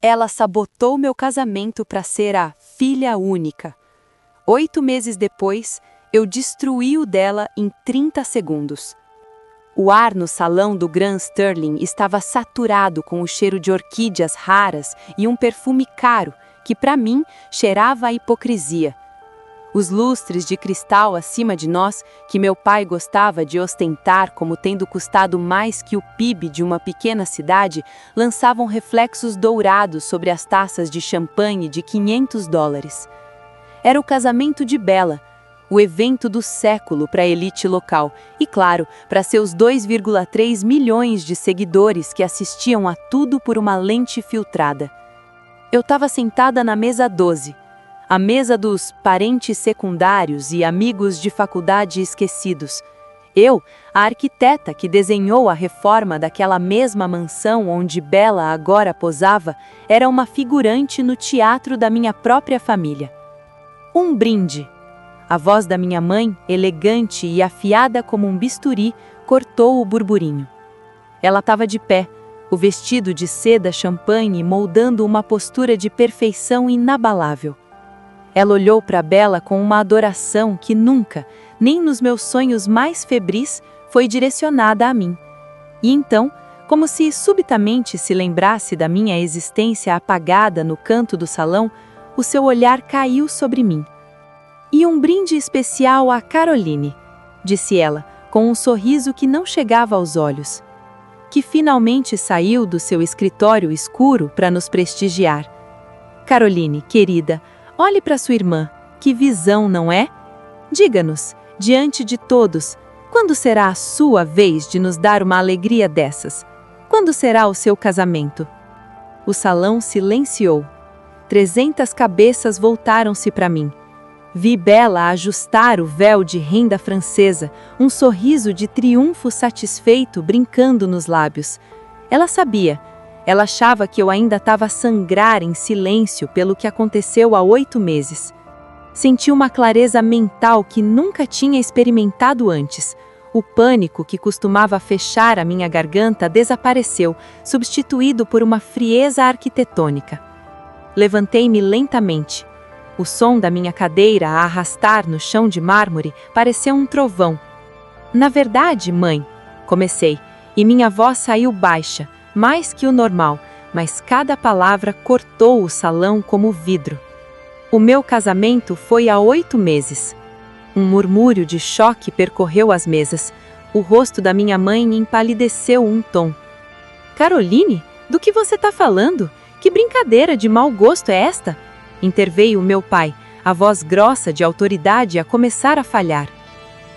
Ela sabotou meu casamento para ser a filha única. 8 meses depois, eu destruí o dela em 30 segundos. O ar no salão do Grand Sterling estava saturado com o cheiro de orquídeas raras e um perfume caro que, para mim, cheirava a hipocrisia. Os lustres de cristal acima de nós, que meu pai gostava de ostentar como tendo custado mais que o PIB de uma pequena cidade, lançavam reflexos dourados sobre as taças de champanhe de $500. Era o casamento de Bella, o evento do século para a elite local e, claro, para seus 2,3 milhões de seguidores que assistiam a tudo por uma lente filtrada. Eu estava sentada na mesa 12, a mesa dos parentes secundários e amigos de faculdade esquecidos. Eu, a arquiteta que desenhou a reforma daquela mesma mansão onde Bella agora posava, era uma figurante no teatro da minha própria família. Um brinde. A voz da minha mãe, elegante e afiada como um bisturi, cortou o burburinho. Ela estava de pé, o vestido de seda champanhe moldando uma postura de perfeição inabalável. Ela olhou para Bella com uma adoração que nunca, nem nos meus sonhos mais febris, foi direcionada a mim. E então, como se subitamente se lembrasse da minha existência apagada no canto do salão, o seu olhar caiu sobre mim. "E um brinde especial a Caroline", disse ela, com um sorriso que não chegava aos olhos, que finalmente saiu do seu escritório escuro para nos prestigiar. "Caroline, querida, olhe para sua irmã. Que visão, não é? Diga-nos, diante de todos, quando será a sua vez de nos dar uma alegria dessas? Quando será o seu casamento?" O salão silenciou. 300 cabeças voltaram-se para mim. Vi Bella ajustar o véu de renda francesa, um sorriso de triunfo satisfeito brincando nos lábios. Ela sabia. Ela achava que eu ainda estava a sangrar em silêncio pelo que aconteceu há 8 meses. Senti uma clareza mental que nunca tinha experimentado antes. O pânico que costumava fechar a minha garganta desapareceu, substituído por uma frieza arquitetônica. Levantei-me lentamente. O som da minha cadeira a arrastar no chão de mármore pareceu um trovão. "Na verdade, mãe", comecei, e minha voz saiu baixa, mais que o normal, mas cada palavra cortou o salão como vidro. "O meu casamento foi há 8 meses. Um murmúrio de choque percorreu as mesas. O rosto da minha mãe empalideceu um tom. "Caroline, do que você está falando? Que brincadeira de mau gosto é esta?" Interveio meu pai, a voz grossa de autoridade a começar a falhar.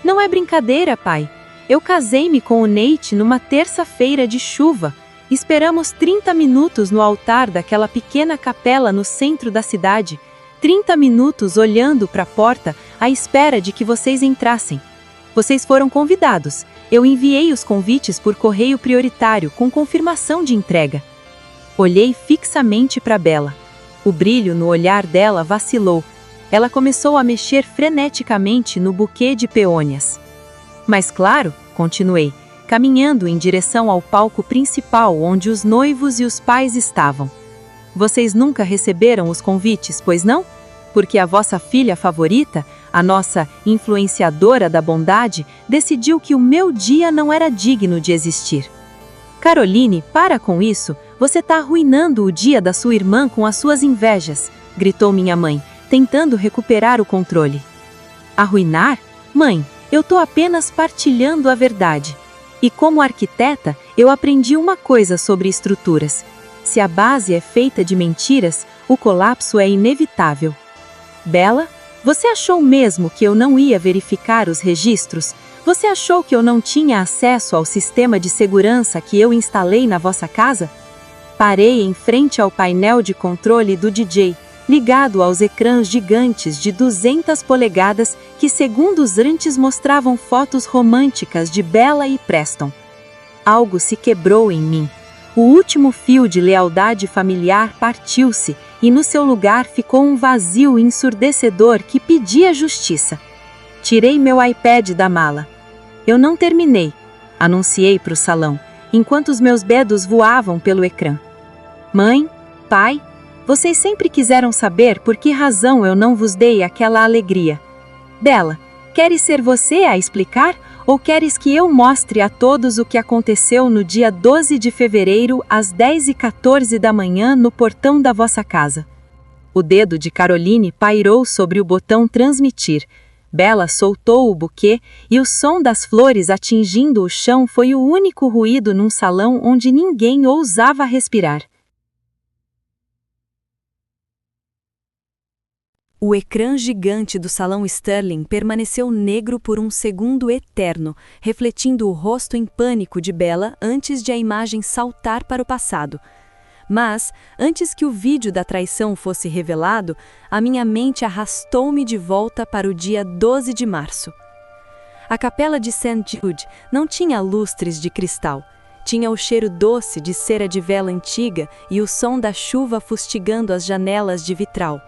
"Não é brincadeira, pai. Eu casei-me com o Nate numa terça-feira de chuva. Esperamos 30 minutos no altar daquela pequena capela no centro da cidade. 30 minutos olhando para a porta à espera de que vocês entrassem. Vocês foram convidados. Eu enviei os convites por correio prioritário com confirmação de entrega." Olhei fixamente para Bella. O brilho no olhar dela vacilou. Ela começou a mexer freneticamente no buquê de peônias. "Mas claro", continuei, caminhando em direção ao palco principal onde os noivos e os pais estavam. "Vocês nunca receberam os convites, pois não? Porque a vossa filha favorita, a nossa influenciadora da bondade, decidiu que o meu dia não era digno de existir." "Caroline, para com isso. Você está arruinando o dia da sua irmã com as suas invejas", gritou minha mãe, tentando recuperar o controle. "Arruinar? Mãe, eu estou apenas partilhando a verdade. E como arquiteta, eu aprendi uma coisa sobre estruturas. Se a base é feita de mentiras, o colapso é inevitável." "Bella, você achou mesmo que eu não ia verificar os registros? Você achou que eu não tinha acesso ao sistema de segurança que eu instalei na vossa casa?" Parei em frente ao painel de controle do DJ, ligado aos ecrãs gigantes de 200 polegadas que segundos antes mostravam fotos românticas de Bella e Preston. Algo se quebrou em mim. O último fio de lealdade familiar partiu-se e no seu lugar ficou um vazio ensurdecedor que pedia justiça. Tirei meu iPad da mala. "Eu não terminei", anunciei para o salão, enquanto os meus dedos voavam pelo ecrã. "Mãe, Pai, vocês sempre quiseram saber por que razão eu não vos dei aquela alegria. Bella, queres ser você a explicar? Ou queres que eu mostre a todos o que aconteceu no dia 12 de fevereiro, às 10h14 da manhã, no portão da vossa casa? O dedo de Caroline pairou sobre o botão transmitir. Bella soltou o buquê e o som das flores atingindo o chão foi o único ruído num salão onde ninguém ousava respirar. O ecrã gigante do salão Sterling permaneceu negro por um segundo eterno, refletindo o rosto em pânico de Bella antes de a imagem saltar para o passado. Mas, antes que o vídeo da traição fosse revelado, a minha mente arrastou-me de volta para o dia 12 de março. A capela de St. Jude não tinha lustres de cristal. Tinha o cheiro doce de cera de vela antiga e o som da chuva fustigando as janelas de vitral.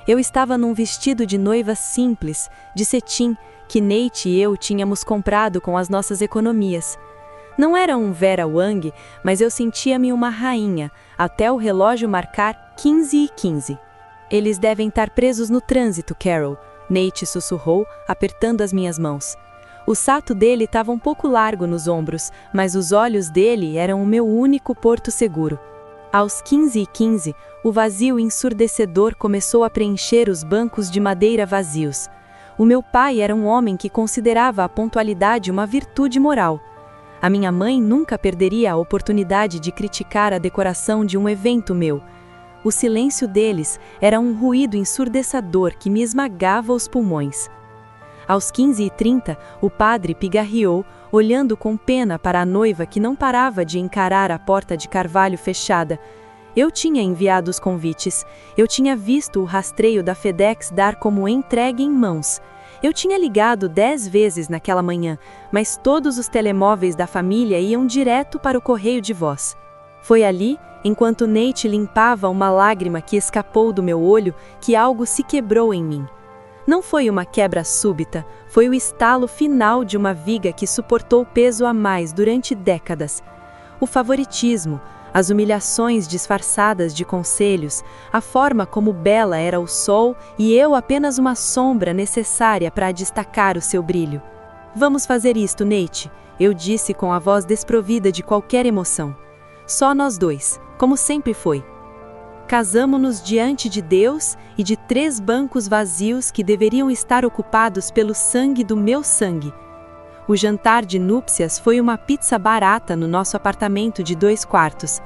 Eu estava num vestido de noiva simples, de cetim, que Nate e eu tínhamos comprado com as nossas economias. Não era um Vera Wang, mas eu sentia-me uma rainha, até o relógio marcar 15h15. Eles devem estar presos no trânsito, Carol, Nate sussurrou, apertando as minhas mãos. O sato dele estava um pouco largo nos ombros, mas os olhos dele eram o meu único porto seguro. Aos 15h15, o vazio ensurdecedor começou a preencher os bancos de madeira vazios. O meu pai era um homem que considerava a pontualidade uma virtude moral. A minha mãe nunca perderia a oportunidade de criticar a decoração de um evento meu. O silêncio deles era um ruído ensurdecedor que me esmagava os pulmões. Aos 15h30, o padre pigarreou, olhando com pena para a noiva que não parava de encarar a porta de carvalho fechada. Eu tinha enviado os convites. Eu tinha visto o rastreio da FedEx dar como entregue em mãos. Eu tinha ligado 10 vezes naquela manhã, mas todos os telemóveis da família iam direto para o correio de voz. Foi ali, enquanto Nate limpava uma lágrima que escapou do meu olho, que algo se quebrou em mim. Não foi uma quebra súbita, foi o estalo final de uma viga que suportou peso a mais durante décadas. O favoritismo, as humilhações disfarçadas de conselhos, a forma como Bella era o sol e eu apenas uma sombra necessária para destacar o seu brilho. Vamos fazer isto, Nate, eu disse com a voz desprovida de qualquer emoção. Só nós dois, como sempre foi. Casamo-nos diante de Deus e de 3 bancos vazios que deveriam estar ocupados pelo sangue do meu sangue. O jantar de núpcias foi uma pizza barata no nosso apartamento de 2 quartos.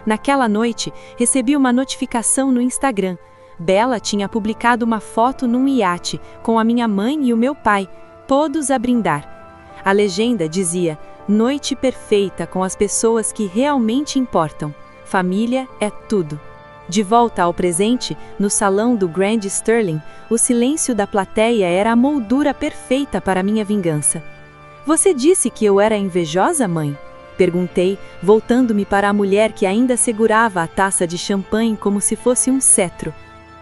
Naquela noite, recebi uma notificação no Instagram. Bella tinha publicado uma foto num iate, com a minha mãe e o meu pai, todos a brindar. A legenda dizia: "Noite perfeita com as pessoas que realmente importam. Família é tudo." De volta ao presente, no salão do Grand Sterling, o silêncio da plateia era a moldura perfeita para minha vingança. "Você disse que eu era invejosa, mãe?" Perguntei, voltando-me para a mulher que ainda segurava a taça de champanhe como se fosse um cetro.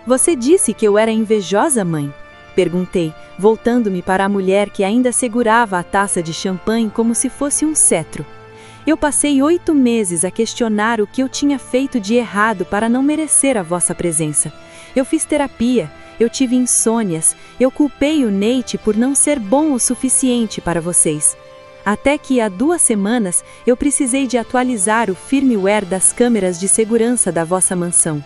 "Você disse que eu era invejosa, mãe?" Perguntei, voltando-me para a mulher que ainda segurava a taça de champanhe como se fosse um cetro. Eu passei 8 meses a questionar o que eu tinha feito de errado para não merecer a vossa presença. Eu fiz terapia, eu tive insônias, eu culpei o Nate por não ser bom o suficiente para vocês. Até que há 2 semanas eu precisei de atualizar o firmware das câmeras de segurança da vossa mansão.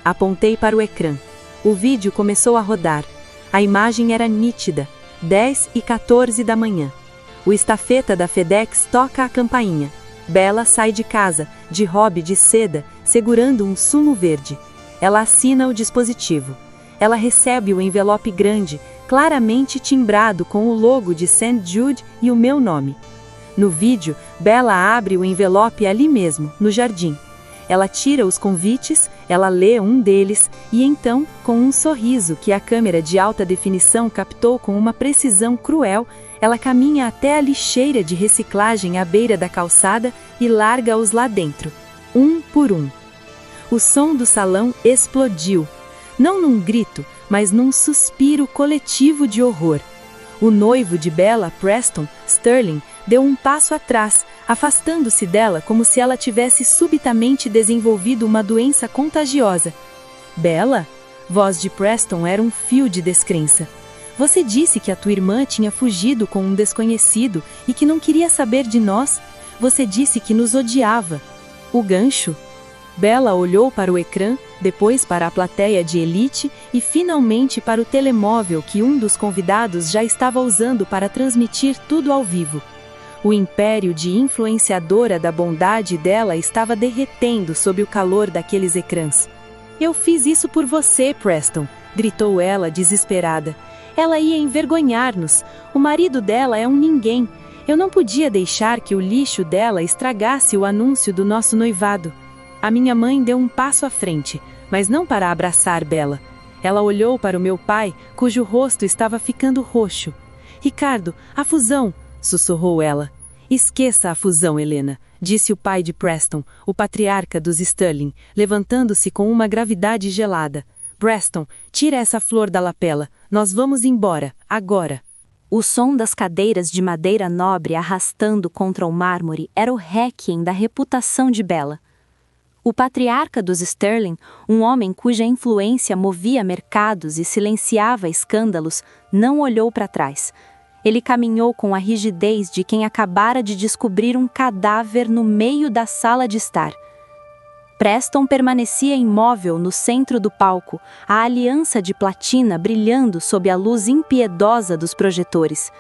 Apontei para o ecrã. O vídeo começou a rodar. A imagem era nítida, 10h14 da manhã. O estafeta da FedEx toca a campainha. Bella sai de casa, de hobby de seda, segurando um sumo verde. Ela assina o dispositivo. Ela recebe o envelope grande, claramente timbrado com o logo de St. Jude e o meu nome. No vídeo, Bella abre o envelope ali mesmo, no jardim. Ela tira os convites, ela lê um deles e então, com um sorriso que a câmera de alta definição captou com uma precisão cruel, ela caminha até a lixeira de reciclagem à beira da calçada e larga-os lá dentro, um por um. O som do salão explodiu, não num grito, mas num suspiro coletivo de horror. O noivo de Bella, Preston, Sterling, deu um passo atrás, afastando-se dela como se ela tivesse subitamente desenvolvido uma doença contagiosa. Bella? Voz de Preston era um fio de descrença. Você disse que a tua irmã tinha fugido com um desconhecido e que não queria saber de nós. Você disse que nos odiava. O gancho? Bella olhou para o ecrã, depois para a plateia de elite e finalmente para o telemóvel que um dos convidados já estava usando para transmitir tudo ao vivo. O império de influenciadora da bondade dela estava derretendo sob o calor daqueles ecrãs. Eu fiz isso por você, Preston, gritou ela desesperada. Ela ia envergonhar-nos. O marido dela é um ninguém. Eu não podia deixar que o lixo dela estragasse o anúncio do nosso noivado. A minha mãe deu um passo à frente, mas não para abraçar Bella. Ela olhou para o meu pai, cujo rosto estava ficando roxo. Ricardo, a fusão, sussurrou ela. Esqueça a fusão, Helena, disse o pai de Preston, o patriarca dos Sterling, levantando-se com uma gravidade gelada. Preston, tira essa flor da lapela. Nós vamos embora, agora. O som das cadeiras de madeira nobre arrastando contra o mármore era o requiem da reputação de Bella. O patriarca dos Sterling, um homem cuja influência movia mercados e silenciava escândalos, não olhou para trás. Ele caminhou com a rigidez de quem acabara de descobrir um cadáver no meio da sala de estar. Preston permanecia imóvel no centro do palco, a aliança de platina brilhando sob a luz impiedosa dos projetores.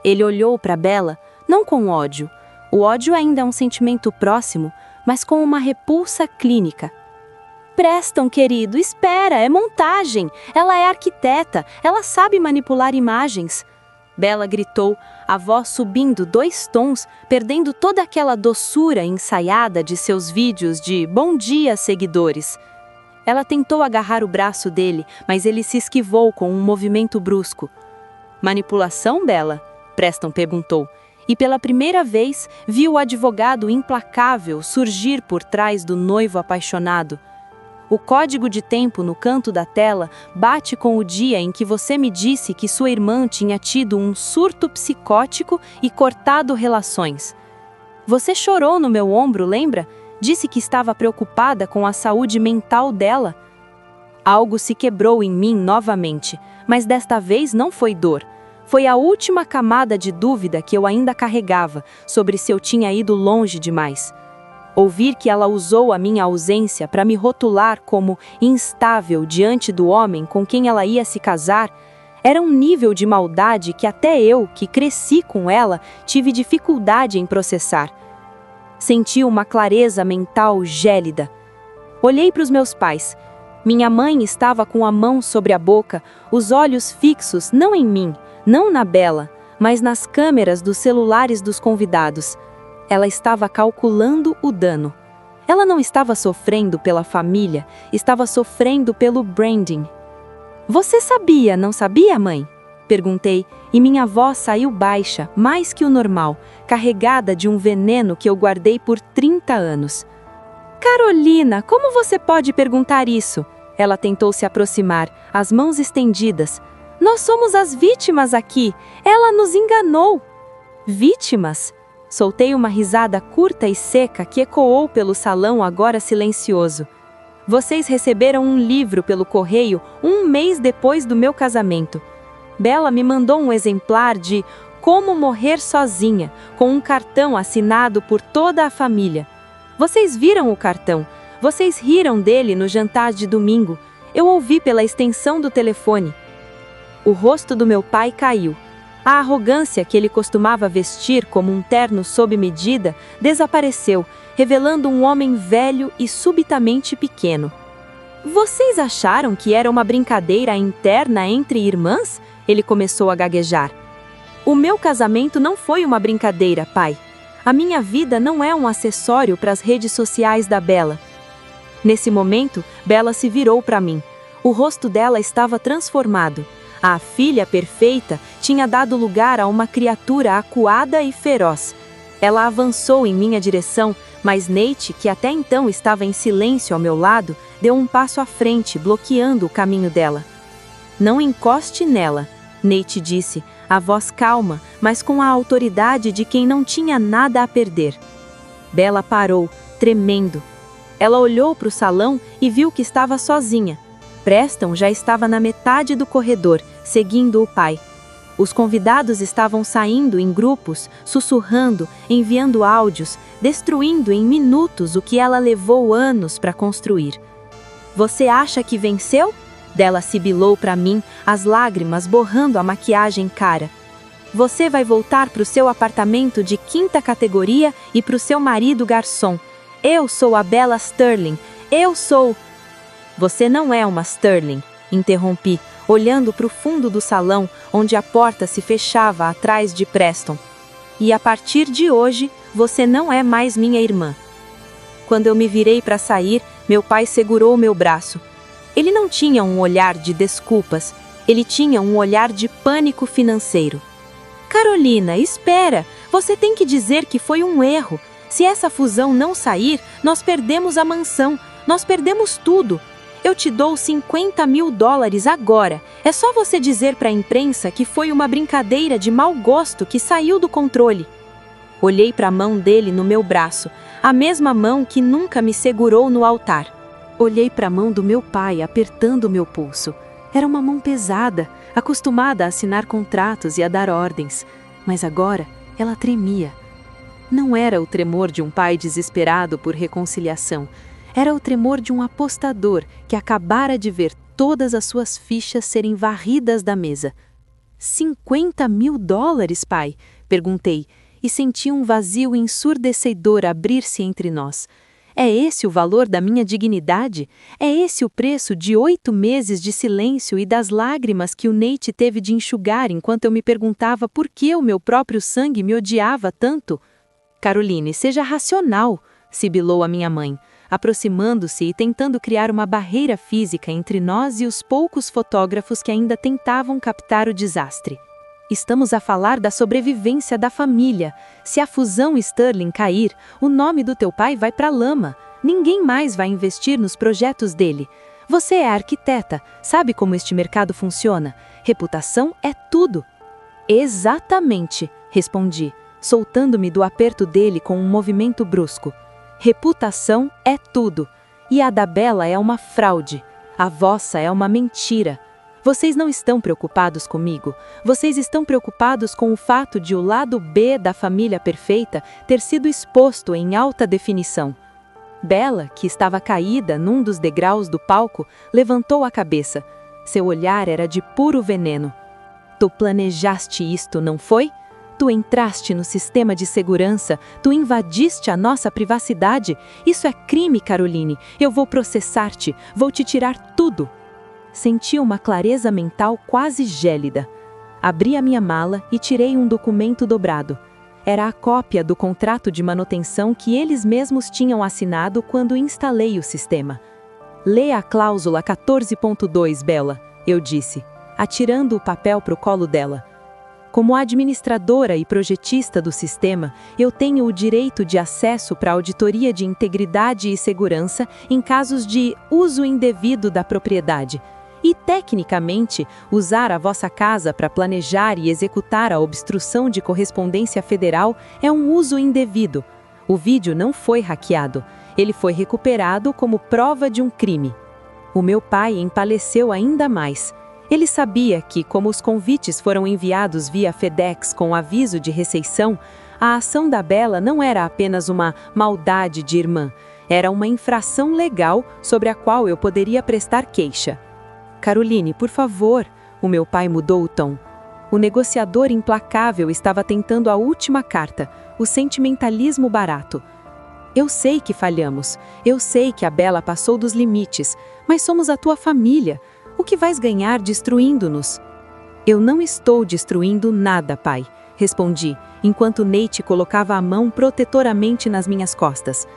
Ele olhou para Bella, não com ódio. O ódio ainda é um sentimento próximo, mas com uma repulsa clínica. Preston, querido, espera, é montagem. Ela é arquiteta, ela sabe manipular imagens. Bella gritou, a voz subindo 2 tons, perdendo toda aquela doçura ensaiada de seus vídeos de bom dia, seguidores. Ela tentou agarrar o braço dele, mas ele se esquivou com um movimento brusco. Manipulação, Bella? Preston perguntou. E pela primeira vez viu o advogado implacável surgir por trás do noivo apaixonado. O código de tempo no canto da tela bate com o dia em que você me disse que sua irmã tinha tido um surto psicótico e cortado relações. Você chorou no meu ombro, lembra? Disse que estava preocupada com a saúde mental dela. Algo se quebrou em mim novamente, mas desta vez não foi dor. Foi a última camada de dúvida que eu ainda carregava sobre se eu tinha ido longe demais. Ouvir que ela usou a minha ausência para me rotular como instável diante do homem com quem ela ia se casar era um nível de maldade que até eu, que cresci com ela, tive dificuldade em processar. Senti uma clareza mental gélida. Olhei para os meus pais. Minha mãe estava com a mão sobre a boca, os olhos fixos não em mim, não na Bella, mas nas câmeras dos celulares dos convidados. Ela estava calculando o dano. Ela não estava sofrendo pela família, estava sofrendo pelo branding. Você sabia, não sabia, mãe? Perguntei, e minha voz saiu baixa, mais que o normal, carregada de um veneno que eu guardei por 30 anos. Carolina, como você pode perguntar isso? Ela tentou se aproximar, as mãos estendidas. Nós somos as vítimas aqui. Ela nos enganou. Vítimas? Soltei uma risada curta e seca que ecoou pelo salão agora silencioso. Vocês receberam um livro pelo correio 1 mês depois do meu casamento. Bella me mandou um exemplar de Como Morrer Sozinha, com um cartão assinado por toda a família. Vocês viram o cartão. Vocês riram dele no jantar de domingo. Eu ouvi pela extensão do telefone. O rosto do meu pai caiu. A arrogância que ele costumava vestir como um terno sob medida desapareceu, revelando um homem velho e subitamente pequeno. Vocês acharam que era uma brincadeira interna entre irmãs? Ele começou a gaguejar. O meu casamento não foi uma brincadeira, pai. A minha vida não é um acessório para as redes sociais da Bella. Nesse momento, Bella se virou para mim. O rosto dela estava transformado. A filha perfeita tinha dado lugar a uma criatura acuada e feroz. Ela avançou em minha direção, mas Nate, que até então estava em silêncio ao meu lado, deu um passo à frente, bloqueando o caminho dela. Não encoste nela, Nate disse, a voz calma, mas com a autoridade de quem não tinha nada a perder. Bella parou, tremendo. Ela olhou para o salão e viu que estava sozinha. Preston já estava na metade do corredor, seguindo o pai. Os convidados estavam saindo em grupos, sussurrando, enviando áudios, destruindo em minutos o que ela levou anos para construir. "Você acha que venceu?" Dela sibilou para mim, as lágrimas borrando a maquiagem cara. "Você vai voltar para o seu apartamento de 5ª categoria e para o seu marido garçom. Eu sou a Bella Sterling. Eu sou..." "Você não é uma Sterling", interrompi, olhando para o fundo do salão, onde a porta se fechava atrás de Preston. "E a partir de hoje, você não é mais minha irmã." Quando eu me virei para sair, meu pai segurou meu braço. Ele não tinha um olhar de desculpas, ele tinha um olhar de pânico financeiro. "Carolina, espera! Você tem que dizer que foi um erro. Se essa fusão não sair, nós perdemos a mansão, nós perdemos tudo. Eu te dou $50.000 agora. É só você dizer para a imprensa que foi uma brincadeira de mau gosto que saiu do controle." Olhei para a mão dele no meu braço, a mesma mão que nunca me segurou no altar. Olhei para a mão do meu pai apertando meu pulso. Era uma mão pesada, acostumada a assinar contratos e a dar ordens. Mas agora ela tremia. Não era o tremor de um pai desesperado por reconciliação. Era o tremor de um apostador que acabara de ver todas as suas fichas serem varridas da mesa. $50.000, pai? Perguntei, e senti um vazio ensurdecedor abrir-se entre nós. É esse o valor da minha dignidade? É esse o preço de 8 meses de silêncio e das lágrimas que o Nate teve de enxugar enquanto eu me perguntava por que o meu próprio sangue me odiava tanto? "Caroline, seja racional", sibilou a minha mãe, aproximando-se e tentando criar uma barreira física entre nós e os poucos fotógrafos que ainda tentavam captar o desastre. "Estamos a falar da sobrevivência da família. Se a fusão Sterling cair, o nome do teu pai vai para a lama. Ninguém mais vai investir nos projetos dele. Você é arquiteta, sabe como este mercado funciona. Reputação é tudo." "Exatamente", respondi, soltando-me do aperto dele com um movimento brusco. "Reputação é tudo. E a da Bella é uma fraude. A vossa é uma mentira. Vocês não estão preocupados comigo. Vocês estão preocupados com o fato de o lado B da família perfeita ter sido exposto em alta definição." Bella, que estava caída num dos degraus do palco, levantou a cabeça. Seu olhar era de puro veneno. "Tu planejaste isto, não foi? Tu entraste no sistema de segurança, tu invadiste a nossa privacidade. Isso é crime, Caroline. Eu vou processar-te, vou te tirar tudo." Senti uma clareza mental quase gélida. Abri a minha mala e tirei um documento dobrado. Era a cópia do contrato de manutenção que eles mesmos tinham assinado quando instalei o sistema. "Lê a cláusula 14.2, Bella", eu disse, atirando o papel para o colo dela. "Como administradora e projetista do sistema, eu tenho o direito de acesso para a auditoria de integridade e segurança em casos de uso indevido da propriedade. E, tecnicamente, usar a vossa casa para planejar e executar a obstrução de correspondência federal é um uso indevido. O vídeo não foi hackeado. Ele foi recuperado como prova de um crime." O meu pai empaleceu ainda mais. Ele sabia que, como os convites foram enviados via FedEx com aviso de recepção, a ação da Bella não era apenas uma maldade de irmã, era uma infração legal sobre a qual eu poderia prestar queixa. "Caroline, por favor", o meu pai mudou o tom. O negociador implacável estava tentando a última carta, o sentimentalismo barato. "Eu sei que falhamos, eu sei que a Bella passou dos limites, mas somos a tua família. O que vais ganhar destruindo-nos?" "Eu não estou destruindo nada, pai", respondi, enquanto Nate colocava a mão protetoramente nas minhas costas.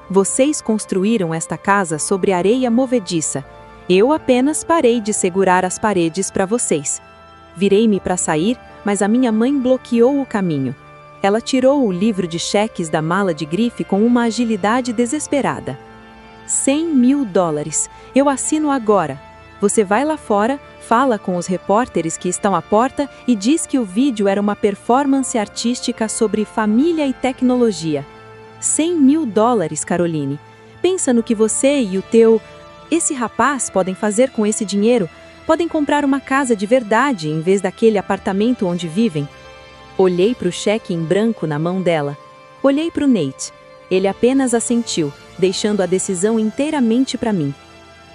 "Vocês construíram esta casa sobre areia movediça. Eu apenas parei de segurar as paredes para vocês." Virei-me para sair, mas a minha mãe bloqueou o caminho. Ela tirou o livro de cheques da mala de grife com uma agilidade desesperada. $100.000. Eu assino agora. Você vai lá fora, fala com os repórteres que estão à porta e diz que o vídeo era uma performance artística sobre família e tecnologia." $100 mil, Caroline. Pensa no que você e esse rapaz podem fazer com esse dinheiro. Podem comprar uma casa de verdade em vez daquele apartamento onde vivem. Olhei para o cheque em branco na mão dela. Olhei para o Nate. Ele apenas assentiu, deixando a decisão inteiramente para mim.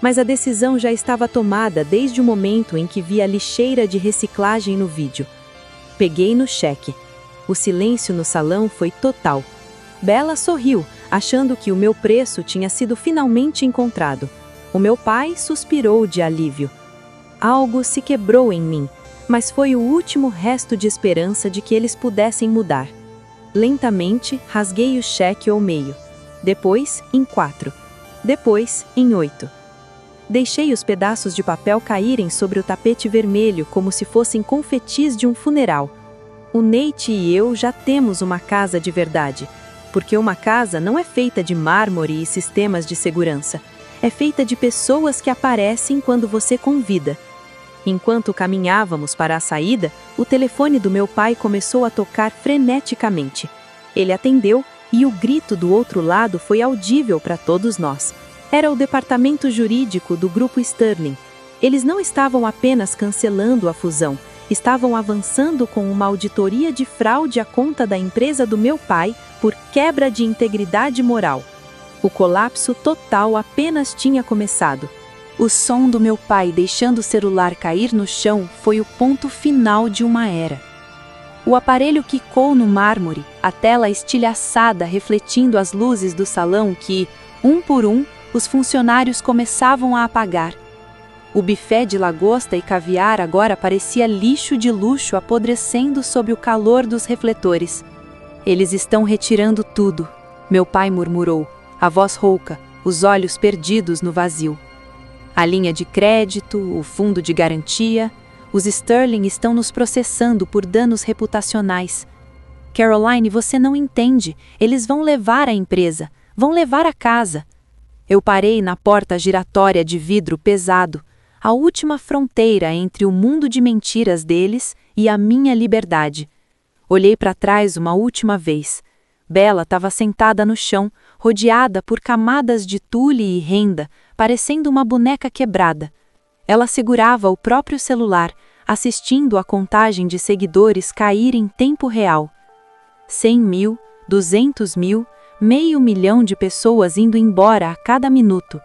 Mas a decisão já estava tomada desde o momento em que vi a lixeira de reciclagem no vídeo. Peguei no cheque. O silêncio no salão foi total. Bella sorriu, achando que o meu preço tinha sido finalmente encontrado. O meu pai suspirou de alívio. Algo se quebrou em mim, mas foi o último resto de esperança de que eles pudessem mudar. Lentamente, rasguei o cheque ao meio. Depois, em 4. Depois, em 8. Deixei os pedaços de papel caírem sobre o tapete vermelho como se fossem confetis de um funeral. O Nate e eu já temos uma casa de verdade, porque uma casa não é feita de mármore e sistemas de segurança. É feita de pessoas que aparecem quando você convida. Enquanto caminhávamos para a saída, o telefone do meu pai começou a tocar freneticamente. Ele atendeu e o grito do outro lado foi audível para todos nós. Era o departamento jurídico do Grupo Sterling. Eles não estavam apenas cancelando a fusão, estavam avançando com uma auditoria de fraude à conta da empresa do meu pai por quebra de integridade moral. O colapso total apenas tinha começado. O som do meu pai deixando o celular cair no chão foi o ponto final de uma era. O aparelho quicou no mármore, a tela estilhaçada refletindo as luzes do salão que, um por um, os funcionários começavam a apagar. O buffet de lagosta e caviar agora parecia lixo de luxo apodrecendo sob o calor dos refletores. Eles estão retirando tudo, meu pai murmurou, a voz rouca, os olhos perdidos no vazio. A linha de crédito, o fundo de garantia, os Sterling estão nos processando por danos reputacionais. Caroline, você não entende, eles vão levar a empresa, vão levar a casa. Eu parei na porta giratória de vidro pesado, a última fronteira entre o mundo de mentiras deles e a minha liberdade. Olhei para trás uma última vez. Bella estava sentada no chão, rodeada por camadas de tule e renda, parecendo uma boneca quebrada. Ela segurava o próprio celular, assistindo a contagem de seguidores cair em tempo real. 100 mil, 200 mil, 500 mil de pessoas indo embora a cada minuto.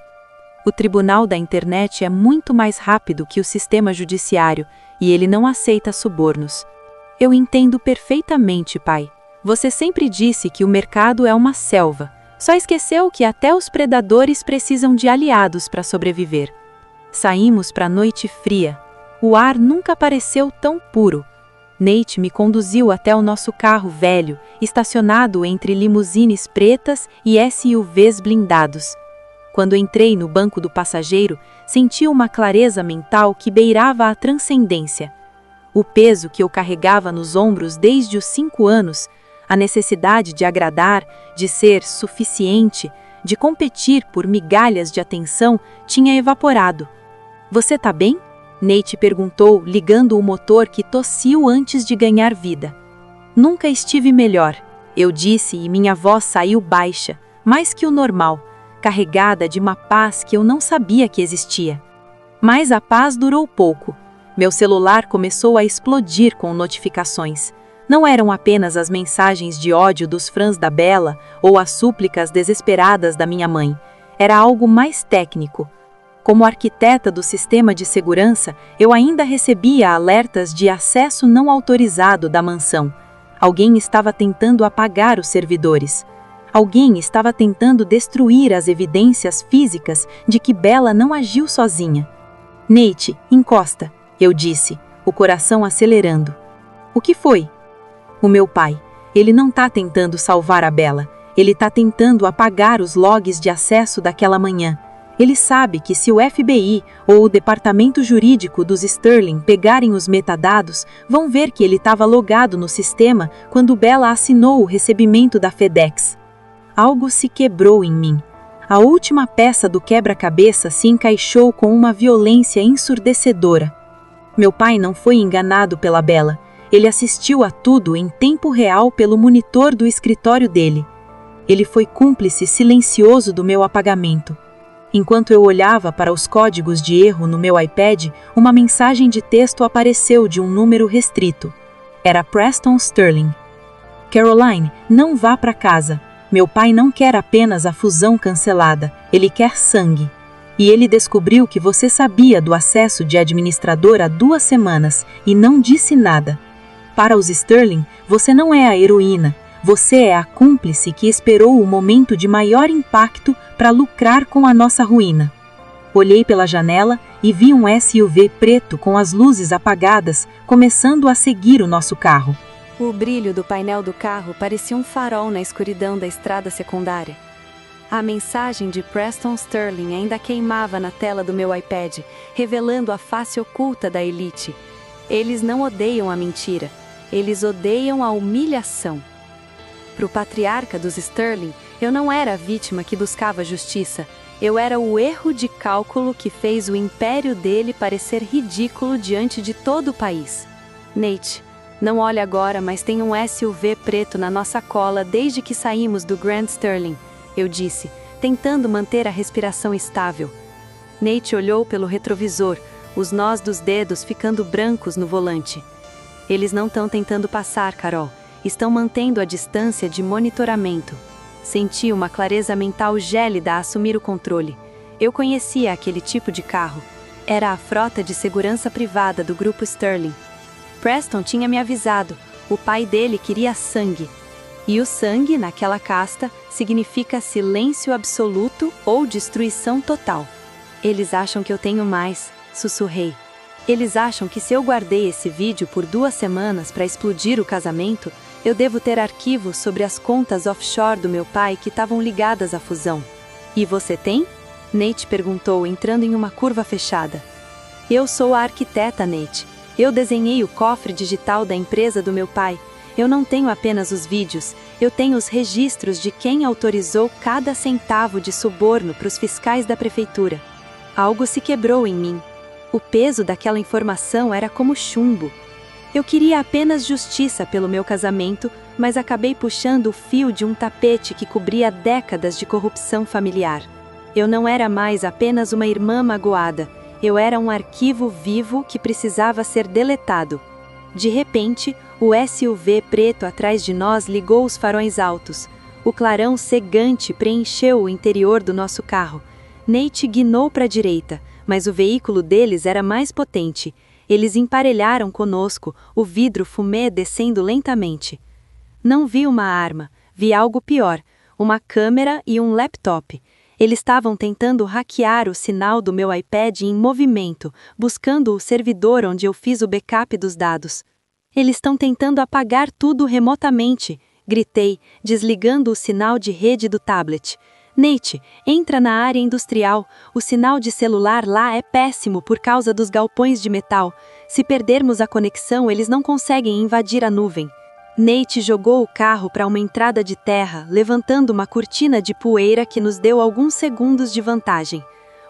O tribunal da internet é muito mais rápido que o sistema judiciário e ele não aceita subornos. Eu entendo perfeitamente, pai. Você sempre disse que o mercado é uma selva. Só esqueceu que até os predadores precisam de aliados para sobreviver. Saímos para a noite fria. O ar nunca pareceu tão puro. Nate me conduziu até o nosso carro velho, estacionado entre limusines pretas e SUVs blindados. Quando entrei no banco do passageiro, senti uma clareza mental que beirava a transcendência. O peso que eu carregava nos ombros desde os 5 anos, a necessidade de agradar, de ser suficiente, de competir por migalhas de atenção, tinha evaporado. Você tá bem? Nate perguntou, ligando o motor que tossiu antes de ganhar vida. Nunca estive melhor, eu disse e minha voz saiu baixa, mais que o normal, carregada de uma paz que eu não sabia que existia. Mas a paz durou pouco. Meu celular começou a explodir com notificações. Não eram apenas as mensagens de ódio dos fãs da Bella ou as súplicas desesperadas da minha mãe. Era algo mais técnico. Como arquiteta do sistema de segurança, eu ainda recebia alertas de acesso não autorizado da mansão. Alguém estava tentando apagar os servidores. Alguém estava tentando destruir as evidências físicas de que Bella não agiu sozinha. Nate, encosta, eu disse, o coração acelerando. O que foi? O meu pai. Ele não está tentando salvar a Bella. Ele está tentando apagar os logs de acesso daquela manhã. Ele sabe que se o FBI ou o departamento jurídico dos Sterling pegarem os metadados, vão ver que ele estava logado no sistema quando Bella assinou o recebimento da FedEx. Algo se quebrou em mim. A última peça do quebra-cabeça se encaixou com uma violência ensurdecedora. Meu pai não foi enganado pela Bella. Ele assistiu a tudo em tempo real pelo monitor do escritório dele. Ele foi cúmplice silencioso do meu apagamento. Enquanto eu olhava para os códigos de erro no meu iPad, uma mensagem de texto apareceu de um número restrito. Era Preston Sterling. Caroline, não vá para casa. Meu pai não quer apenas a fusão cancelada, ele quer sangue. E ele descobriu que você sabia do acesso de administrador há 2 semanas e não disse nada. Para os Sterling, você não é a heroína. Você é a cúmplice que esperou o momento de maior impacto para lucrar com a nossa ruína. Olhei pela janela e vi um SUV preto com as luzes apagadas, começando a seguir o nosso carro. O brilho do painel do carro parecia um farol na escuridão da estrada secundária. A mensagem de Preston Sterling ainda queimava na tela do meu iPad, revelando a face oculta da elite. Eles não odeiam a mentira, eles odeiam a humilhação. Para o patriarca dos Sterling, eu não era a vítima que buscava justiça. Eu era o erro de cálculo que fez o império dele parecer ridículo diante de todo o país. Nate, não olhe agora, mas tem um SUV preto na nossa cola desde que saímos do Grand Sterling, eu disse, tentando manter a respiração estável. Nate olhou pelo retrovisor, os nós dos dedos ficando brancos no volante. Eles não estão tentando passar, Carol. Estão mantendo a distância de monitoramento. Senti uma clareza mental gélida a assumir o controle. Eu conhecia aquele tipo de carro. Era a frota de segurança privada do grupo Sterling. Preston tinha me avisado. O pai dele queria sangue. E o sangue, naquela casta, significa silêncio absoluto ou destruição total. Eles acham que eu tenho mais, sussurrei. Eles acham que se eu guardei esse vídeo por 2 semanas para explodir o casamento, eu devo ter arquivos sobre as contas offshore do meu pai que estavam ligadas à fusão. E você tem? Nate perguntou, entrando em uma curva fechada. Eu sou a arquiteta, Nate. Eu desenhei o cofre digital da empresa do meu pai. Eu não tenho apenas os vídeos, eu tenho os registros de quem autorizou cada centavo de suborno para os fiscais da prefeitura. Algo se quebrou em mim. O peso daquela informação era como chumbo. Eu queria apenas justiça pelo meu casamento, mas acabei puxando o fio de um tapete que cobria décadas de corrupção familiar. Eu não era mais apenas uma irmã magoada, eu era um arquivo vivo que precisava ser deletado. De repente, o SUV preto atrás de nós ligou os faróis altos. O clarão cegante preencheu o interior do nosso carro. Nate guinou para a direita, mas o veículo deles era mais potente. Eles emparelharam conosco, o vidro fumê descendo lentamente. Não vi uma arma, vi algo pior, uma câmera e um laptop. Eles estavam tentando hackear o sinal do meu iPad em movimento, buscando o servidor onde eu fiz o backup dos dados. Eles estão tentando apagar tudo remotamente, gritei, desligando o sinal de rede do tablet. Nate, entra na área industrial. O sinal de celular lá é péssimo por causa dos galpões de metal. Se perdermos a conexão, eles não conseguem invadir a nuvem. Nate jogou o carro para uma entrada de terra, levantando uma cortina de poeira que nos deu alguns segundos de vantagem.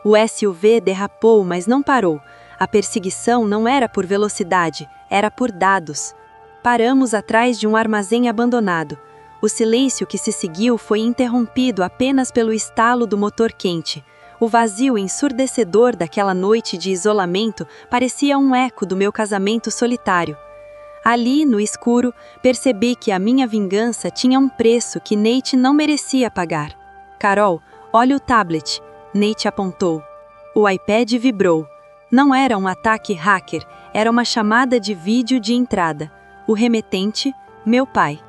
O SUV derrapou, mas não parou. A perseguição não era por velocidade, era por dados. Paramos atrás de um armazém abandonado. O silêncio que se seguiu foi interrompido apenas pelo estalo do motor quente. O vazio ensurdecedor daquela noite de isolamento parecia um eco do meu casamento solitário. Ali, no escuro, percebi que a minha vingança tinha um preço que Nate não merecia pagar. Carol, olha o tablet. Nate apontou. O iPad vibrou. Não era um ataque hacker, era uma chamada de vídeo de entrada. O remetente, meu pai.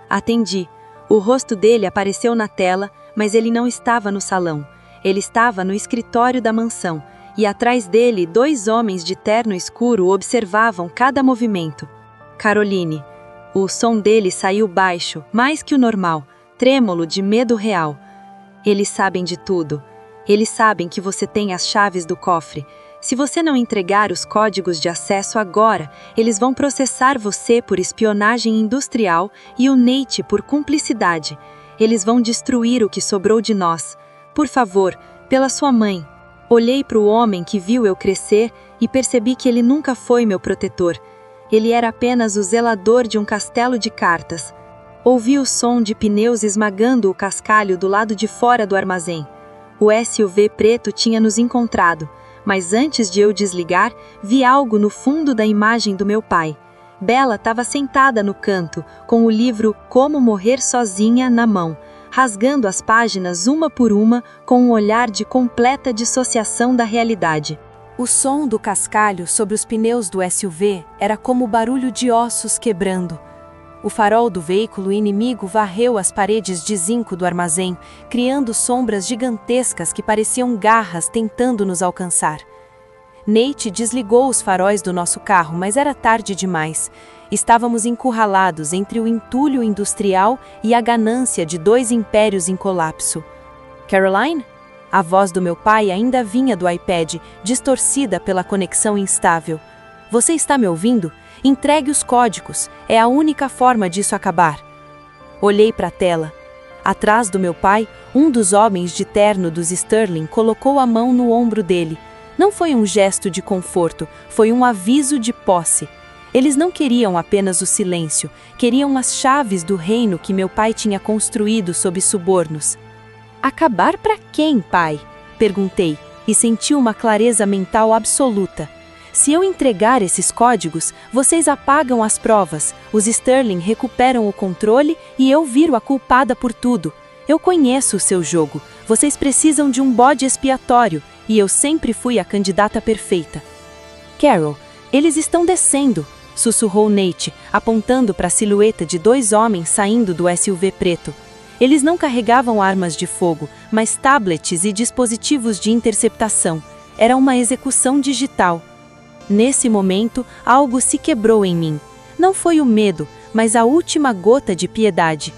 Atendi. O rosto dele apareceu na tela, mas ele não estava no salão. Ele estava no escritório da mansão, e atrás dele 2 homens de terno escuro observavam cada movimento. Caroline. O som dele saiu baixo, mais que o normal, trêmulo de medo real. Eles sabem de tudo. Eles sabem que você tem as chaves do cofre. Se você não entregar os códigos de acesso agora, eles vão processar você por espionagem industrial e o Nate por cumplicidade. Eles vão destruir o que sobrou de nós. Por favor, pela sua mãe. Olhei para o homem que viu eu crescer e percebi que ele nunca foi meu protetor. Ele era apenas o zelador de um castelo de cartas. Ouvi o som de pneus esmagando o cascalho do lado de fora do armazém. O SUV preto tinha nos encontrado, mas antes de eu desligar, vi algo no fundo da imagem do meu pai. Bella estava sentada no canto, com o livro Como Morrer Sozinha na mão, rasgando as páginas uma por uma com um olhar de completa dissociação da realidade. O som do cascalho sobre os pneus do SUV era como o barulho de ossos quebrando. O farol do veículo inimigo varreu as paredes de zinco do armazém, criando sombras gigantescas que pareciam garras tentando nos alcançar. Nate desligou os faróis do nosso carro, mas era tarde demais. Estávamos encurralados entre o entulho industrial e a ganância de dois impérios em colapso. Caroline? A voz do meu pai ainda vinha do iPad, distorcida pela conexão instável. Você está me ouvindo? Entregue os códigos. É a única forma disso acabar. Olhei para a tela. Atrás do meu pai, um dos homens de terno dos Sterling colocou a mão no ombro dele. Não foi um gesto de conforto, foi um aviso de posse. Eles não queriam apenas o silêncio, queriam as chaves do reino que meu pai tinha construído sob subornos. Acabar para quem, pai? Perguntei, e senti uma clareza mental absoluta. Se eu entregar esses códigos, vocês apagam as provas, os Sterling recuperam o controle e eu viro a culpada por tudo. Eu conheço o seu jogo, vocês precisam de um bode expiatório, e eu sempre fui a candidata perfeita. Carol, eles estão descendo, sussurrou Nate, apontando para a silhueta de dois homens saindo do SUV preto. Eles não carregavam armas de fogo, mas tablets e dispositivos de interceptação. Era uma execução digital. Nesse momento, algo se quebrou em mim. Não foi o medo, mas a última gota de piedade.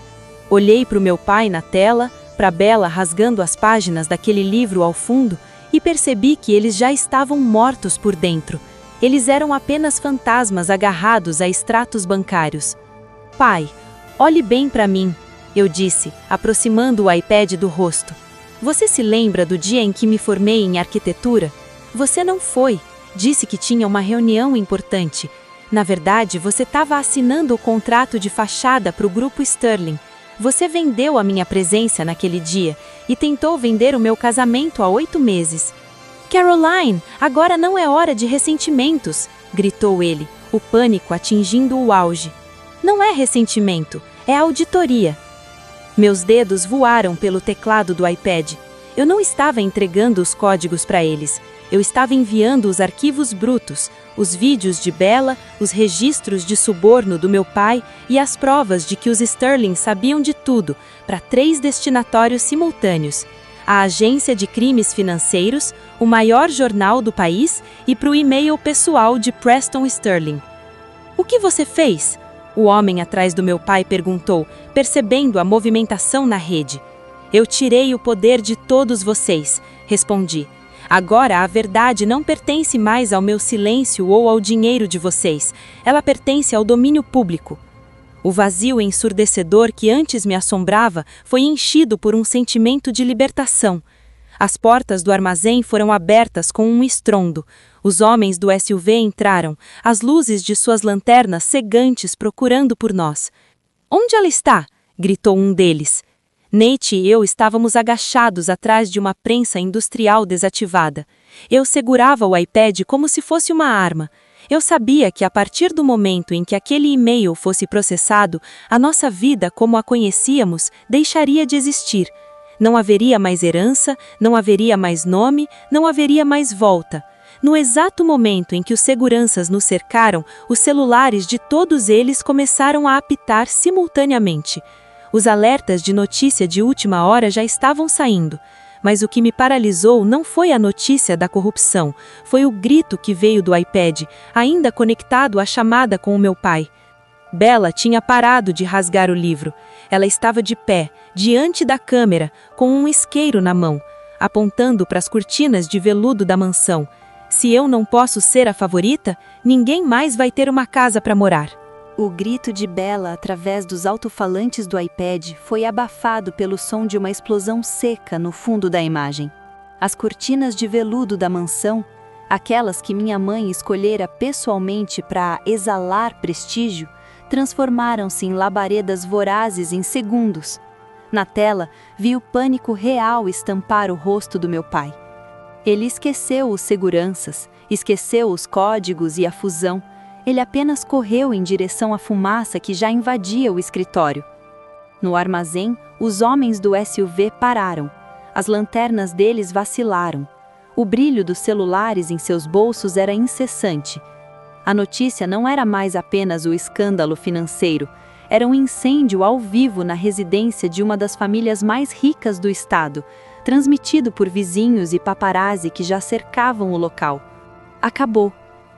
Olhei para o meu pai na tela, para Bella rasgando as páginas daquele livro ao fundo, e percebi que eles já estavam mortos por dentro. Eles eram apenas fantasmas agarrados a extratos bancários. Pai, olhe bem para mim, eu disse, aproximando o iPad do rosto. Você se lembra do dia em que me formei em arquitetura? Você não foi. Disse que tinha uma reunião importante. Na verdade, você estava assinando o contrato de fachada para o grupo Sterling. Você vendeu a minha presença naquele dia e tentou vender o meu casamento há 8 meses. Caroline, agora não é hora de ressentimentos, gritou ele, o pânico atingindo o auge. Não é ressentimento, é auditoria. Meus dedos voaram pelo teclado do iPad. Eu não estava entregando os códigos para eles. Eu estava enviando os arquivos brutos, os vídeos de Bella, os registros de suborno do meu pai e as provas de que os Sterling sabiam de tudo, para 3 destinatórios simultâneos: a Agência de Crimes Financeiros, o maior jornal do país e para o e-mail pessoal de Preston Sterling. O que você fez? O homem atrás do meu pai perguntou, percebendo a movimentação na rede. Eu tirei o poder de todos vocês, respondi. Agora a verdade não pertence mais ao meu silêncio ou ao dinheiro de vocês. Ela pertence ao domínio público. O vazio ensurdecedor que antes me assombrava foi enchido por um sentimento de libertação. As portas do armazém foram abertas com um estrondo. Os homens do SUV entraram, as luzes de suas lanternas cegantes procurando por nós. Onde ela está? Gritou um deles. Nate e eu estávamos agachados atrás de uma prensa industrial desativada. Eu segurava o iPad como se fosse uma arma. Eu sabia que a partir do momento em que aquele e-mail fosse processado, a nossa vida como a conhecíamos deixaria de existir. Não haveria mais herança, não haveria mais nome, não haveria mais volta. No exato momento em que os seguranças nos cercaram, os celulares de todos eles começaram a apitar simultaneamente. Os alertas de notícia de última hora já estavam saindo, mas o que me paralisou não foi a notícia da corrupção, foi o grito que veio do iPad, ainda conectado à chamada com o meu pai. Bella tinha parado de rasgar o livro. Ela estava de pé, diante da câmera, com um isqueiro na mão, apontando para as cortinas de veludo da mansão. Se eu não posso ser a favorita, ninguém mais vai ter uma casa para morar. O grito de Bella através dos alto-falantes do iPad foi abafado pelo som de uma explosão seca no fundo da imagem. As cortinas de veludo da mansão, aquelas que minha mãe escolhera pessoalmente para exalar prestígio, transformaram-se em labaredas vorazes em segundos. Na tela, vi o pânico real estampar o rosto do meu pai. Ele esqueceu os seguranças, esqueceu os códigos e a fusão. Ele apenas correu em direção à fumaça que já invadia o escritório. No armazém, os homens do SUV pararam. As lanternas deles vacilaram. O brilho dos celulares em seus bolsos era incessante. A notícia não era mais apenas o escândalo financeiro, era um incêndio ao vivo na residência de uma das famílias mais ricas do estado, transmitido por vizinhos e paparazzi que já cercavam o local. Acabou,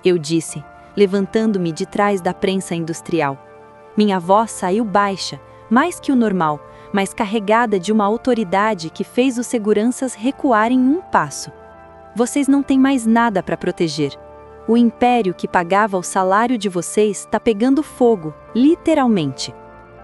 eu disse, levantando-me de trás da prensa industrial. Minha voz saiu baixa, mais que o normal, mas carregada de uma autoridade que fez os seguranças recuarem um passo. Vocês não têm mais nada para proteger. O império que pagava o salário de vocês está pegando fogo, literalmente.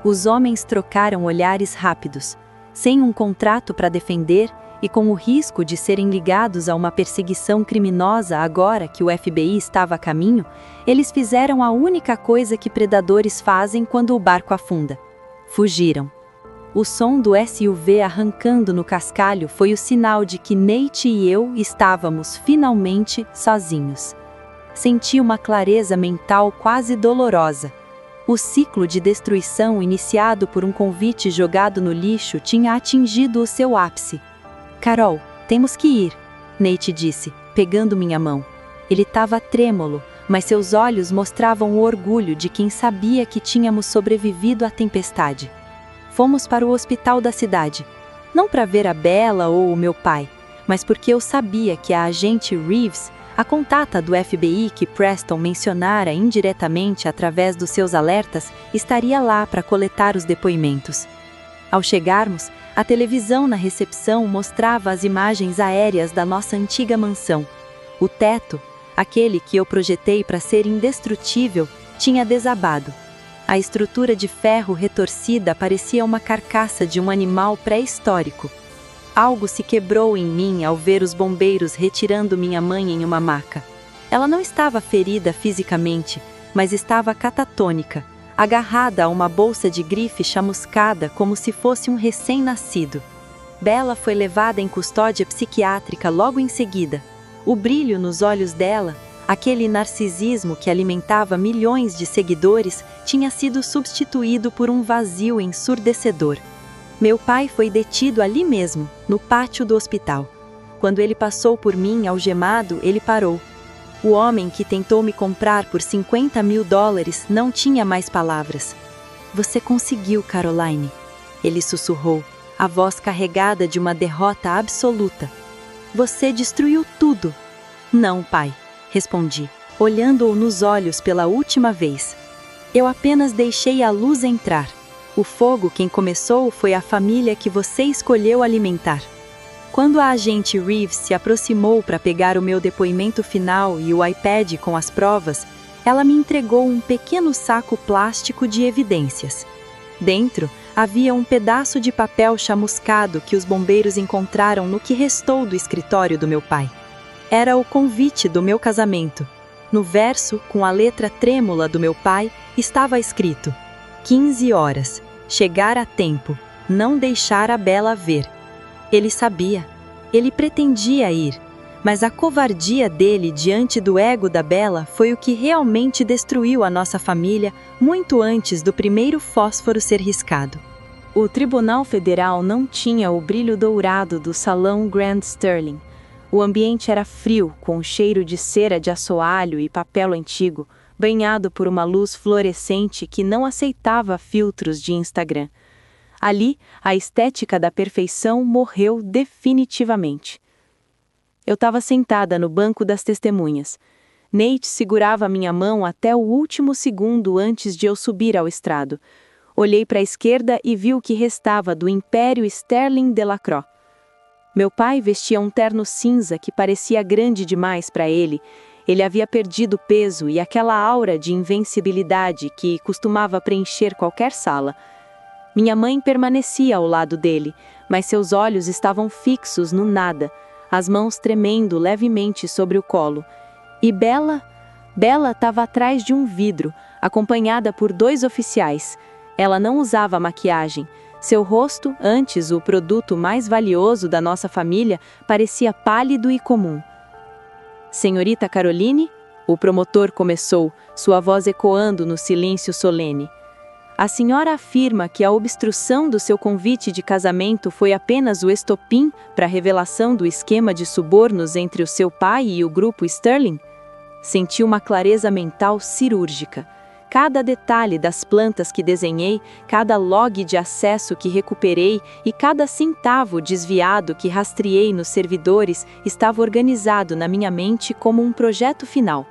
Os homens trocaram olhares rápidos, sem um contrato para defender e com o risco de serem ligados a uma perseguição criminosa agora que o FBI estava a caminho, eles fizeram a única coisa que predadores fazem quando o barco afunda. Fugiram. O som do SUV arrancando no cascalho foi o sinal de que Nate e eu estávamos finalmente sozinhos. Senti uma clareza mental quase dolorosa. O ciclo de destruição iniciado por um convite jogado no lixo tinha atingido o seu ápice. Carol, temos que ir, Nate disse, pegando minha mão. Ele estava trêmulo, mas seus olhos mostravam o orgulho de quem sabia que tínhamos sobrevivido à tempestade. Fomos para o hospital da cidade, não para ver a Bella ou o meu pai, mas porque eu sabia que a agente Reeves, a contata do FBI que Preston mencionara indiretamente através dos seus alertas, estaria lá para coletar os depoimentos. Ao chegarmos, a televisão na recepção mostrava as imagens aéreas da nossa antiga mansão. O teto, aquele que eu projetei para ser indestrutível, tinha desabado. A estrutura de ferro retorcida parecia uma carcaça de um animal pré-histórico. Algo se quebrou em mim ao ver os bombeiros retirando minha mãe em uma maca. Ela não estava ferida fisicamente, mas estava catatônica, agarrada a uma bolsa de grife chamuscada como se fosse um recém-nascido. Bella foi levada em custódia psiquiátrica logo em seguida. O brilho nos olhos dela, aquele narcisismo que alimentava milhões de seguidores, tinha sido substituído por um vazio ensurdecedor. Meu pai foi detido ali mesmo, no pátio do hospital. Quando ele passou por mim algemado, ele parou. O homem que tentou me comprar por $50 mil não tinha mais palavras. Você conseguiu, Caroline. Ele sussurrou, a voz carregada de uma derrota absoluta. Você destruiu tudo. Não, pai, respondi, olhando-o nos olhos pela última vez. Eu apenas deixei a luz entrar. O fogo quem começou foi a família que você escolheu alimentar. Quando a agente Reeves se aproximou para pegar o meu depoimento final e o iPad com as provas, ela me entregou um pequeno saco plástico de evidências. Dentro, havia um pedaço de papel chamuscado que os bombeiros encontraram no que restou do escritório do meu pai. Era o convite do meu casamento. No verso, com a letra trêmula do meu pai, estava escrito: 15 horas, chegar a tempo, não deixar a Bella ver. Ele sabia, ele pretendia ir, mas a covardia dele diante do ego da Bella foi o que realmente destruiu a nossa família muito antes do primeiro fósforo ser riscado. O Tribunal Federal não tinha o brilho dourado do salão Grand Sterling. O ambiente era frio, com o cheiro de cera de assoalho e papel antigo, banhado por uma luz fluorescente que não aceitava filtros de Instagram. Ali, a estética da perfeição morreu definitivamente. Eu estava sentada no banco das testemunhas. Nate segurava minha mão até o último segundo antes de eu subir ao estrado. Olhei para a esquerda e vi o que restava do Império Sterling Delacroix. Meu pai vestia um terno cinza que parecia grande demais para ele. Ele havia perdido peso e aquela aura de invencibilidade que costumava preencher qualquer sala. Minha mãe permanecia ao lado dele, mas seus olhos estavam fixos no nada, as mãos tremendo levemente sobre o colo. E Bella? Bella estava atrás de um vidro, acompanhada por 2 oficiais. Ela não usava maquiagem. Seu rosto, antes o produto mais valioso da nossa família, parecia pálido e comum. Senhorita Caroline? O promotor começou, sua voz ecoando no silêncio solene. A senhora afirma que a obstrução do seu convite de casamento foi apenas o estopim para a revelação do esquema de subornos entre o seu pai e o grupo Sterling? Senti uma clareza mental cirúrgica. Cada detalhe das plantas que desenhei, cada log de acesso que recuperei e cada centavo desviado que rastreei nos servidores estava organizado na minha mente como um projeto final.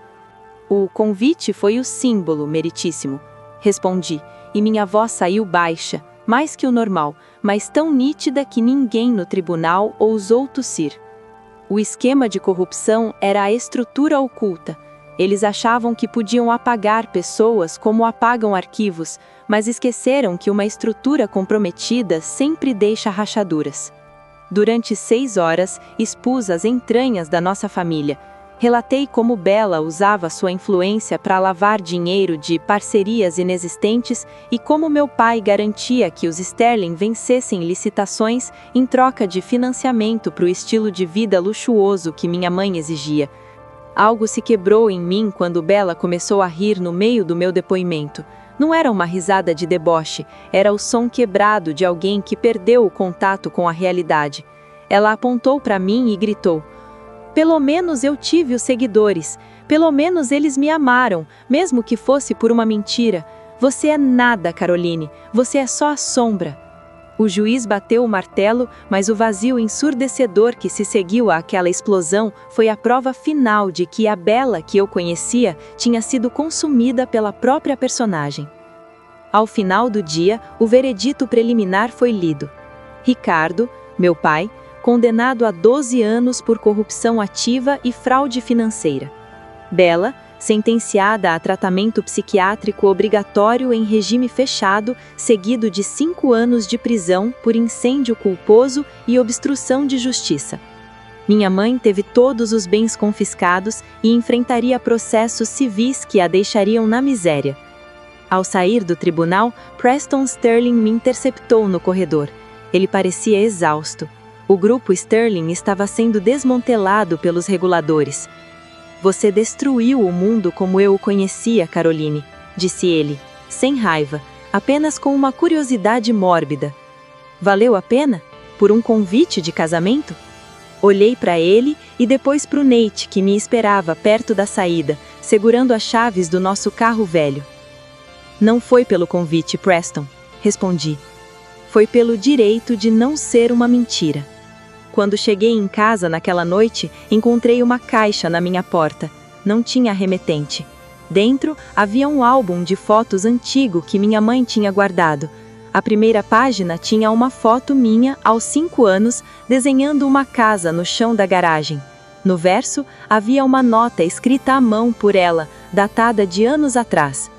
O convite foi o símbolo, meritíssimo. Respondi, e minha voz saiu baixa, mais que o normal, mas tão nítida que ninguém no tribunal ousou tossir. O esquema de corrupção era a estrutura oculta. Eles achavam que podiam apagar pessoas como apagam arquivos, mas esqueceram que uma estrutura comprometida sempre deixa rachaduras. Durante 6 horas, expus as entranhas da nossa família. Relatei como Bella usava sua influência para lavar dinheiro de parcerias inexistentes e como meu pai garantia que os Sterling vencessem licitações em troca de financiamento para o estilo de vida luxuoso que minha mãe exigia. Algo se quebrou em mim quando Bella começou a rir no meio do meu depoimento. Não era uma risada de deboche, era o som quebrado de alguém que perdeu o contato com a realidade. Ela apontou para mim e gritou: "Pelo menos eu tive os seguidores. Pelo menos eles me amaram, mesmo que fosse por uma mentira. Você é nada, Caroline. Você é só a sombra." O juiz bateu o martelo, mas o vazio ensurdecedor que se seguiu àquela explosão foi a prova final de que a Bella que eu conhecia tinha sido consumida pela própria personagem. Ao final do dia, o veredito preliminar foi lido. Ricardo, meu pai, condenado a 12 anos por corrupção ativa e fraude financeira. Bella, sentenciada a tratamento psiquiátrico obrigatório em regime fechado, seguido de 5 anos de prisão por incêndio culposo e obstrução de justiça. Minha mãe teve todos os bens confiscados e enfrentaria processos civis que a deixariam na miséria. Ao sair do tribunal, Preston Sterling me interceptou no corredor. Ele parecia exausto. O grupo Sterling estava sendo desmantelado pelos reguladores. "Você destruiu o mundo como eu o conhecia, Caroline", disse ele, sem raiva, apenas com uma curiosidade mórbida. "Valeu a pena? Por um convite de casamento?" Olhei para ele e depois para o Nate, que me esperava perto da saída, segurando as chaves do nosso carro velho. "Não foi pelo convite, Preston", respondi. "Foi pelo direito de não ser uma mentira." Quando cheguei em casa naquela noite, encontrei uma caixa na minha porta. Não tinha remetente. Dentro, havia um álbum de fotos antigo que minha mãe tinha guardado. A primeira página tinha uma foto minha, aos 5 anos, desenhando uma casa no chão da garagem. No verso, havia uma nota escrita à mão por ela, datada de anos atrás.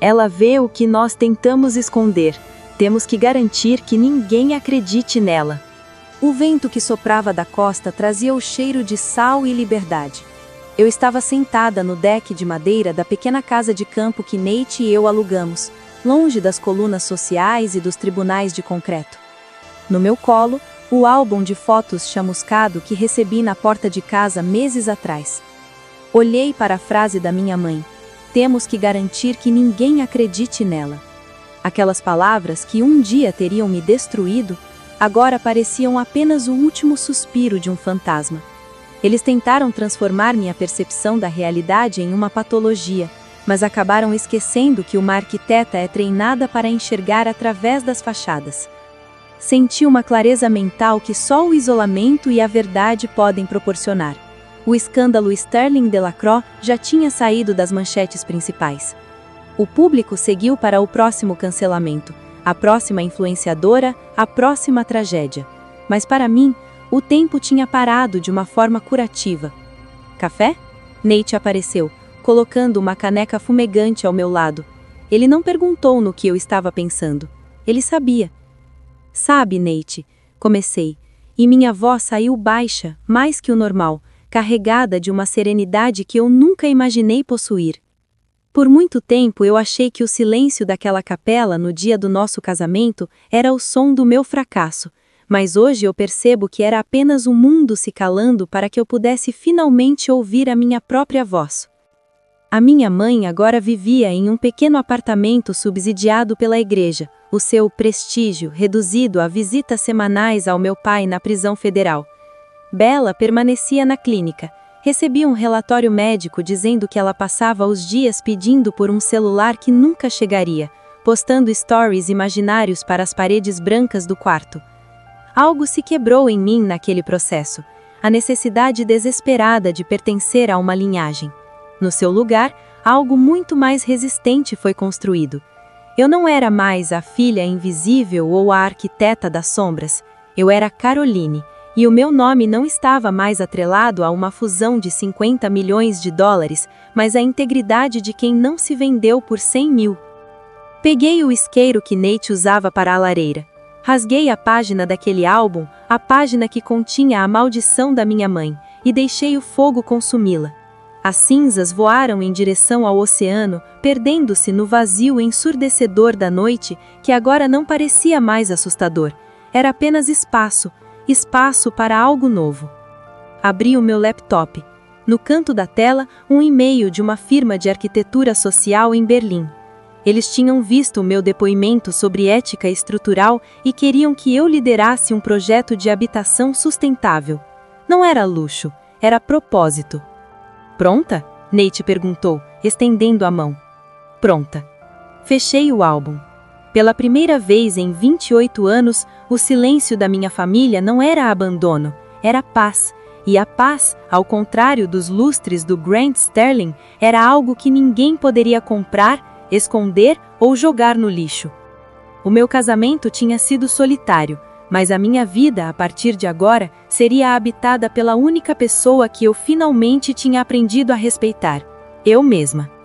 "Ela vê o que nós tentamos esconder. Temos que garantir que ninguém acredite nela." O vento que soprava da costa trazia o cheiro de sal e liberdade. Eu estava sentada no deck de madeira da pequena casa de campo que Nate e eu alugamos, longe das colunas sociais e dos tribunais de concreto. No meu colo, o álbum de fotos chamuscado que recebi na porta de casa meses atrás. Olhei para a frase da minha mãe: "Temos que garantir que ninguém acredite nela." Aquelas palavras que um dia teriam me destruído, agora pareciam apenas o último suspiro de um fantasma. Eles tentaram transformar minha percepção da realidade em uma patologia, mas acabaram esquecendo que uma arquiteta é treinada para enxergar através das fachadas. Senti uma clareza mental que só o isolamento e a verdade podem proporcionar. O escândalo Sterling Delacroix já tinha saído das manchetes principais. O público seguiu para o próximo cancelamento, a próxima influenciadora, a próxima tragédia. Mas para mim, o tempo tinha parado de uma forma curativa. "Café?" Nate apareceu, colocando uma caneca fumegante ao meu lado. Ele não perguntou no que eu estava pensando. Ele sabia. "Sabe, Nate", comecei, e minha voz saiu baixa, mais que o normal, carregada de uma serenidade que eu nunca imaginei possuir. Por muito tempo eu achei que o silêncio daquela capela no dia do nosso casamento era o som do meu fracasso, mas hoje eu percebo que era apenas o mundo se calando para que eu pudesse finalmente ouvir a minha própria voz. A minha mãe agora vivia em um pequeno apartamento subsidiado pela igreja, o seu prestígio reduzido a visitas semanais ao meu pai na prisão federal. Bella permanecia na clínica. Recebia um relatório médico dizendo que ela passava os dias pedindo por um celular que nunca chegaria, postando stories imaginários para as paredes brancas do quarto. Algo se quebrou em mim naquele processo, a necessidade desesperada de pertencer a uma linhagem. No seu lugar, algo muito mais resistente foi construído. Eu não era mais a filha invisível ou a arquiteta das sombras. Eu era Caroline, e o meu nome não estava mais atrelado a uma fusão de 50 milhões de dólares, mas à integridade de quem não se vendeu por 100 mil. Peguei o isqueiro que Nate usava para a lareira. Rasguei a página daquele álbum, a página que continha a maldição da minha mãe, e deixei o fogo consumi-la. As cinzas voaram em direção ao oceano, perdendo-se no vazio ensurdecedor da noite, que agora não parecia mais assustador. Era apenas espaço para algo novo. Abri o meu laptop. No canto da tela, um e-mail de uma firma de arquitetura social em Berlim. Eles tinham visto o meu depoimento sobre ética estrutural e queriam que eu liderasse um projeto de habitação sustentável. Não era luxo, era propósito. Pronta? Nate perguntou, estendendo a mão. Pronta. Fechei o álbum. Pela primeira vez em 28 anos, o silêncio da minha família não era abandono, era paz. E a paz, ao contrário dos lustres do Grant Sterling, era algo que ninguém poderia comprar, esconder ou jogar no lixo. O meu casamento tinha sido solitário, mas a minha vida, a partir de agora, seria habitada pela única pessoa que eu finalmente tinha aprendido a respeitar, eu mesma.